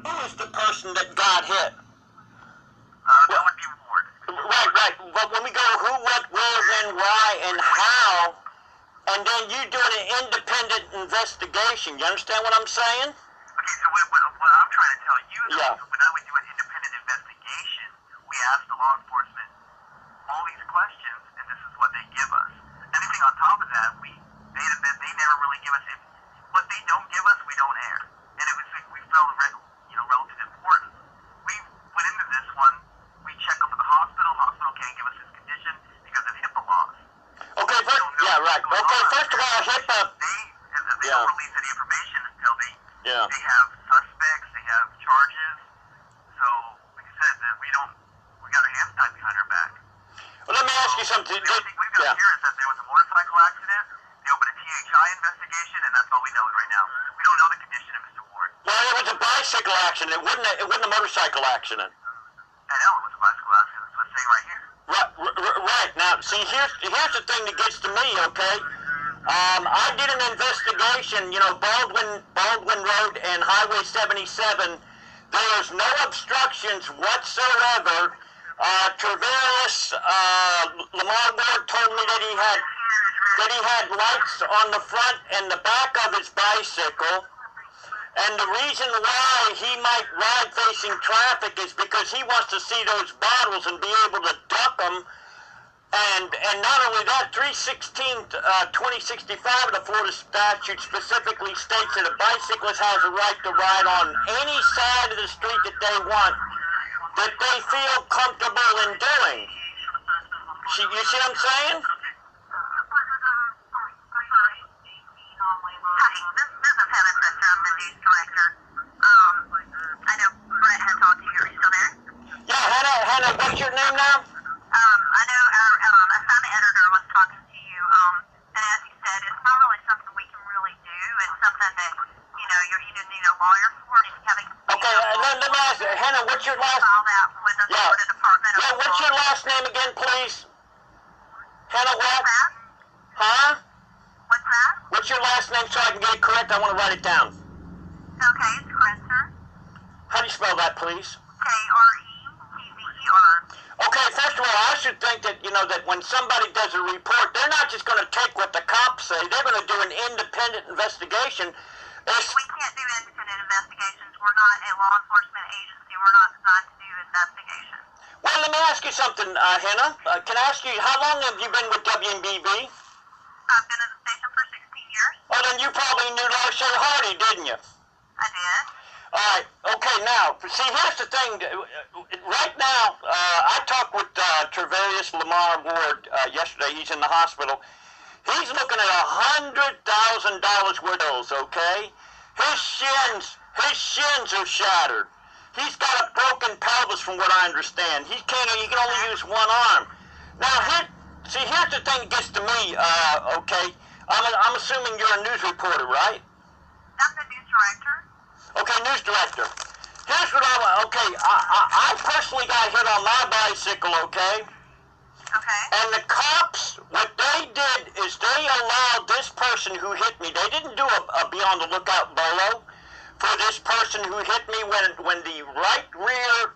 Who is the person that got hit? That would be Ward. Right. But when we go who, what, where, when, why, and how, and then you do an independent investigation. You understand what I'm saying? Okay, so what I'm trying to tell you is Yeah. when I would do an independent investigation, we ask the law enforcement all these questions, and this is what they give us. Anything on top of that, they never really give us it. What they don't give us, we don't air. And it was we felt relative importance. We went into this one. We check up at the hospital. Hospital can't give us his condition because of HIPAA laws. Okay. Right. Okay. First of all, HIPAA. They don't release any information until they Yeah. they have suspects. They have charges. So, like I said, that we got our hands tied behind our back. Well, let me ask you something. The only thing we've got here is that there was a motorcycle accident. They opened a THI investigation, and that's all we know right now. We don't know the condition of Mr. Ward. Well, it was a bicycle accident. It wasn't a motorcycle accident. I know it was a bicycle accident. That's what it's saying right here. Right. Now, see, here's the thing that gets to me, okay? I did an investigation, Baldwin Road and Highway 77. There was no obstructions whatsoever. Travarius Lamar Ward told me that he had lights on the front and the back of his bicycle. And the reason why he might ride facing traffic is because he wants to see those bottles and be able to duck them. And not only that, 316-2065 of the Florida statute specifically states that a bicyclist has a right to ride on any side of the street that they want, that they feel comfortable in doing. You see what I'm saying? This is Heather Christer. I'm the news director. I know Brett had talked to you. Are you still there? Yeah, Hannah, what's your name now? I know our assignment editor was talking to you, and as he said, it's not really something we can really do. It's something that, you just need a lawyer for it. If you have a Okay, let me ask you, Hannah, what's your last... file that with the Florida Department of what's your last name again, please? Hannah, what? What's that? Huh? What's that? What's your last name so I can get it correct? I want to write it down. Okay, it's Christer. How do you spell that, please? K-R-E-T-Z-E-R. Okay, first of all, I should think that, that when somebody does a report, they're not just going to take what the cops say. They're going to do an independent investigation. We can't do independent investigations. We're not a law enforcement agency. We're not designed to do investigations. Well, let me ask you something, Hannah. Can I ask you, how long have you been with WMBV? I've been at the station for 16 years. Oh, then you probably knew Larchet Hardy, didn't you? I did. All right. Okay, now, see, here's the thing. Right now, I talked with Travarius Lamar Ward yesterday. He's in the hospital. He's looking at $100,000 worth of bills, okay? His shins are shattered. He's got a broken pelvis, from what I understand. He can only use one arm. Now, here's the thing that gets to me, okay? I'm assuming you're a news reporter, right? I'm the news director. Okay, news director. Here's what I personally got hit on my bicycle, okay? Okay. And the cops, what they did is they allowed this person who hit me, they didn't do a be on the lookout bolo for this person who hit me when the right rear,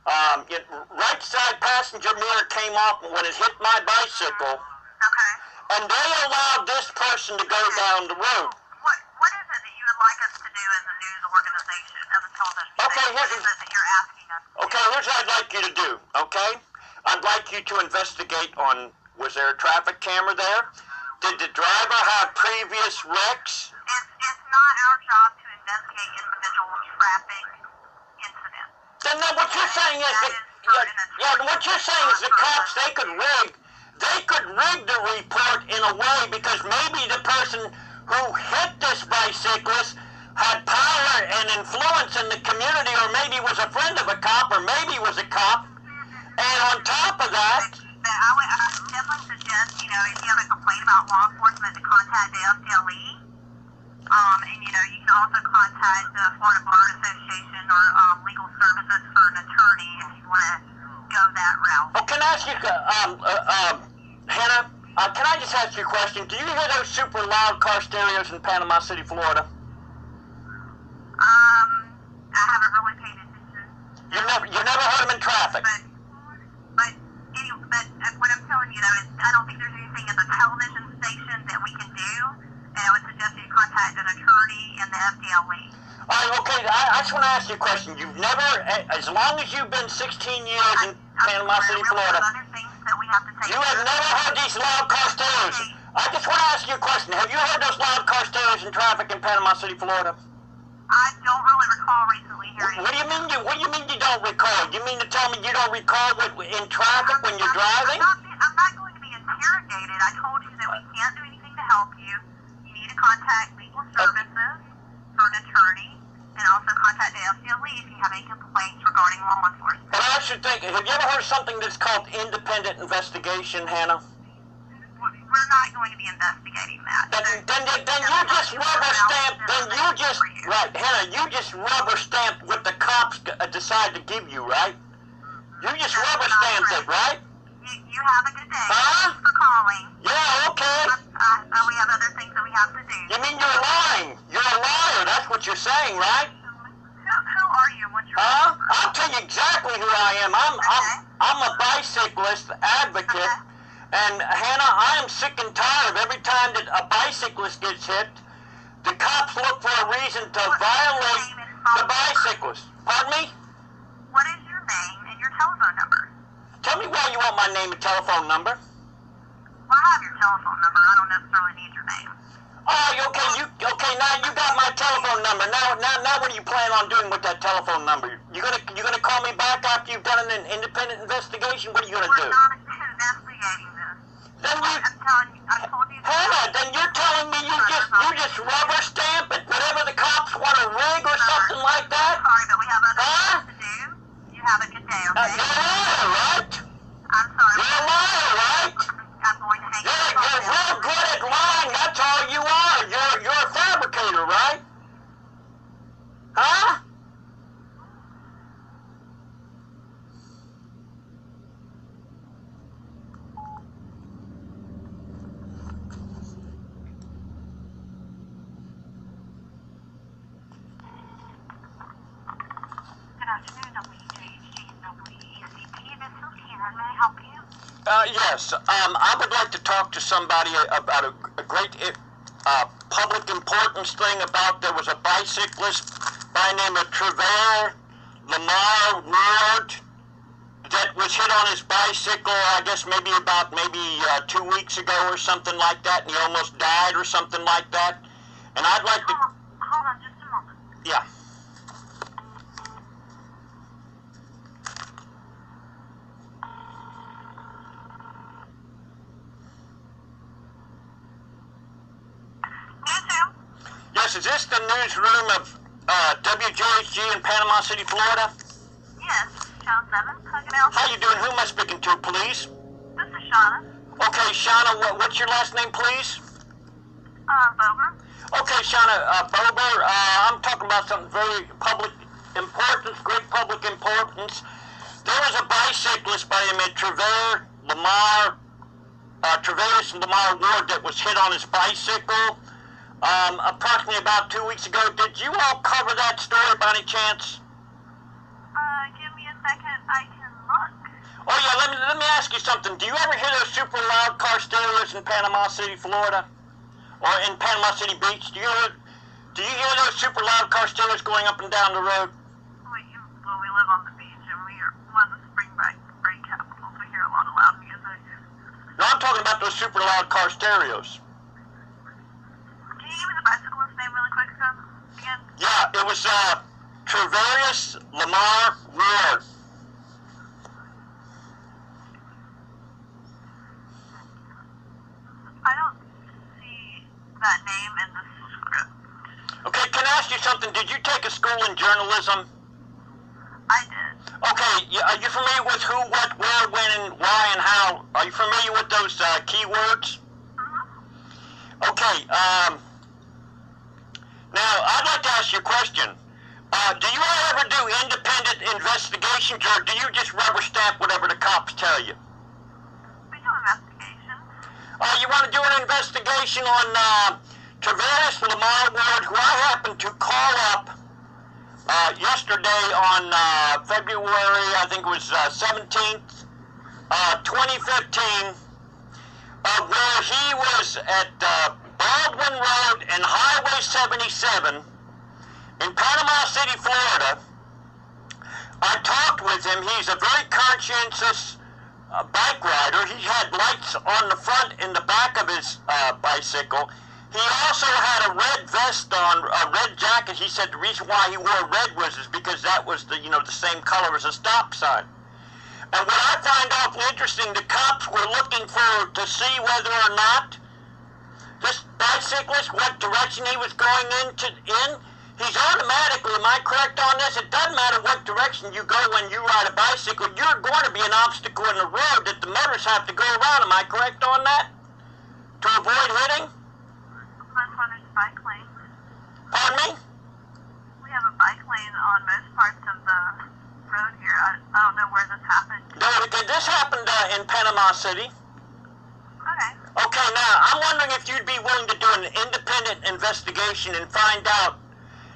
right side passenger mirror came off when it hit my bicycle. Okay. And they allowed this person to go down the road. What is it that you would like us to do as a news organization, as a television station? What is it that you're asking us to do? Okay, here's what I'd like you to do, okay? I'd like you to investigate on, was there a traffic camera there? Did the driver have previous wrecks? It's not our job to investigate individual traffic incidents. Then what you're saying is what you're saying is the cops, they could rig the report in a way because maybe the person who hit this bicyclist had power and influence in the community, or maybe was a friend of a cop, or maybe was a cop. And on top of that, I would definitely suggest, if you have a complaint about law enforcement, to contact the FDLE. And, you can also contact the Florida Bar Association or Legal Services for an attorney if you want to go that route. Oh, can I ask you, Hannah, can I just ask you a question? Do you hear those super loud car stereos in Panama City, Florida? I haven't really traffic. But what I'm telling you though is I don't think there's anything at the television station that we can do, and I would suggest you contact an attorney and the FDLE. All right, okay, I just want to ask you a question. You've never, as long as you've been 16 years in Panama City, Florida, you have never heard these loud car stereos. I just want to ask you a question. Have you heard those loud car stereos in traffic in Panama City, Florida? I don't really recall recently hearing. What do you mean you don't recall? You mean to tell me you don't recall in traffic when you're driving? I'm not going to be interrogated. I told you that we can't do anything to help you. You need to contact legal services for an attorney, and also contact the FDLE if you have any complaints regarding law enforcement. But I should think, have you ever heard of something that's called independent investigation, Hannah? We're not going to be investigating that. Then you just rubber stamp, Hannah, you just rubber stamped what the cops decide to give you, right? You just rubber stamped it, right? You have a good day. Huh? Thanks for calling. Yeah, okay. We have other things that we have to do. You mean you're lying? You're a liar, that's what you're saying, right? Who are you? What's your Huh? number? I'll tell you exactly who I am. I'm a bicyclist advocate. Okay. And Hannah, I am sick and tired of every time that a bicyclist gets hit, the cops look for a reason to violate the bicyclist. Pardon me? What is your name and your telephone number? Tell me why you want my name and telephone number. Well, I have your telephone number. I don't necessarily need your name. Oh, okay. Now you got my telephone number. Now, what do you plan on doing with that telephone number? You gonna call me back after you've done an independent investigation? What are you gonna do? We're not investigating this. Then I'm telling you. I told you. Hannah, then you're telling me you just rubber stamp it, whatever the cops want to rig or something like that? Sorry, but we have other things to do. You have a good day, okay? You're a liar, right? I'm sorry. You're a liar, right? I'm going to hang up. You're real good at lying. That's all you are. You're a fabricator, right? Huh? Good afternoon, WJHG and WECP. This is Karen. May I help you? Yes. I would like to talk to somebody about a great public importance thing about there was a bicyclist by the name of Trevor Lamar Ward that was hit on his bicycle, I guess maybe 2 weeks ago or something like that, and he almost died or something like that. And I'd like to... Hold on just a moment. Yeah. Yes, is this the newsroom of WJHG in Panama City, Florida? Yes, Channel 7. How can I help you? How you doing? Who am I speaking to, please? This is Shauna. Okay, Shauna, what's your last name, please? Bober. Okay, Shauna, Bober, I'm talking about something very public importance, great public importance. There was a bicyclist by the name of Trevor Lamar Ward that was hit on his bicycle approximately about 2 weeks ago. Did you all cover that story by any chance? Give me a second. I can look. Oh yeah, let me ask you something. Do you ever hear those super loud car stereos in Panama City, Florida? Or in Panama City Beach? Do you hear those super loud car stereos going up and down the road? Well, we live on the beach, and we are one of the spring break capitals. We hear a lot of loud music. No, I'm talking about those super loud car stereos. Can you give me the bicyclist's name really quick again? Yeah, it was Trevor Lamar Ward. I don't see that name in the script. Okay, can I ask you something? Did you take a school in journalism? I did. Okay, are you familiar with who, what, where, when, and why, and how? Are you familiar with those keywords? Mm-hmm. Okay, now, I'd like to ask you a question. Do you ever do independent investigations, or do you just rubber stamp whatever the cops tell you? We do investigations. You want to do an investigation on Trevor Lamar Ward, who I happened to call up yesterday on February, I think it was 17th, 2015, where he was at Baldwin Road and Highway 77 in Panama City, Florida. I talked with him. He's a very conscientious bike rider. He had lights on the front and the back of his bicycle. He also had a red vest on, a red jacket. He said the reason why he wore red was because that was the same color as a stop sign. And what I find awfully interesting, the cops were looking to see whether or not this bicyclist, what direction he was going in. He's automatically, am I correct on this? It doesn't matter what direction you go when you ride a bicycle. You're going to be an obstacle in the road that the motors have to go around. Am I correct on that? To avoid hitting? There's bike lanes. Pardon me? We have a bike lane on most parts of the road here. I don't know where this happened. No, this happened in Panama City. Okay. Okay, now, I'm wondering if you'd be willing to do an independent investigation and find out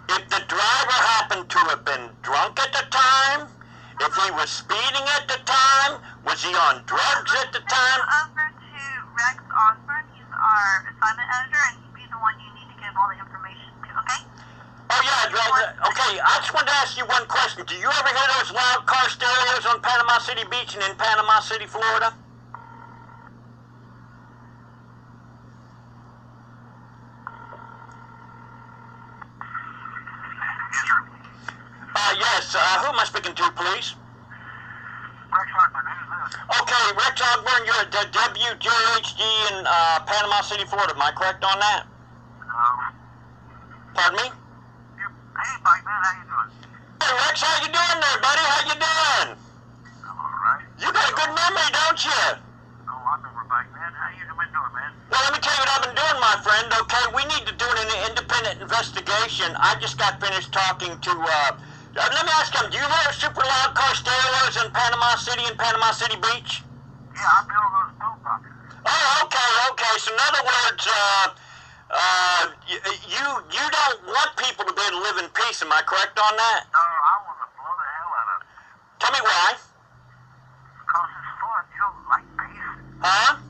if the driver happened to have been drunk at the time, if he was speeding at the time, was he on drugs at the time? Over to Rex Osborne. He's our assignment editor, and he'd be the one you need to give all the information to, okay? Oh, yeah, okay, I just wanted to ask you one question. Do you ever hear those loud car stereos on Panama City Beach and in Panama City, Florida? Yes, who am I speaking to, please? Rex Osborne, who's this? Okay, Rex Osborne, you're at WJHD in Panama City, Florida. Am I correct on that? Pardon me? Hey, bike man, how you doing? Hey, Rex, how you doing there, buddy? How you doing? I'm alright. You got a good memory, don't you? Oh, I remember bike man. How you been doing, man? Well, let me tell you what I've been doing, my friend, okay? We need to do an independent investigation. I just got finished talking to, let me ask you, do you hear super loud car stereos in Panama City and Panama City Beach? Yeah, I built those boat buckets. Oh, okay. So in other words, you don't want people to be able to live in peace, am I correct on that? No, I want to blow the hell out of it. Tell me why. Because it's fun. You don't like peace. Huh?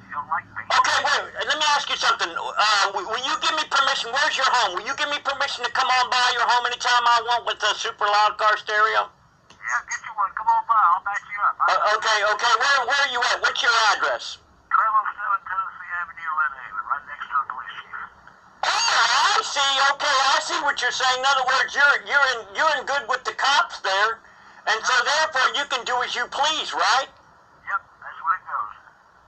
You don't like peace. Okay, wait, let me ask you something. Will you give me permission? Where's your home? Will you give me permission to come on by your home anytime I want with a super loud car stereo? Yeah, get you one. Come on by. I'll back you up. Okay. Where are you at? What's your address? 1207 Tennessee Avenue, Lynn Haven, right next to the police chief. Oh, I see. Okay, I see what you're saying. In other words, you're in good with the cops there, and so therefore you can do as you please, right? Yep, that's where it goes.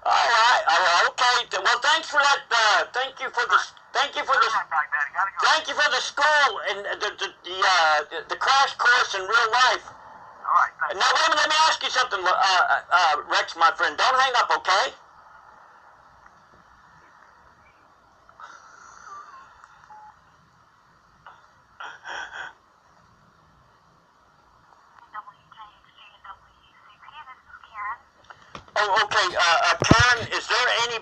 All right. Okay. Well, thanks for that. Thank you for the school and the crash course in real life. All right, thanks. Now, wait a minute, let me ask you something, Rex, my friend. Don't hang up, okay? Oh, okay. Karen, is there anybody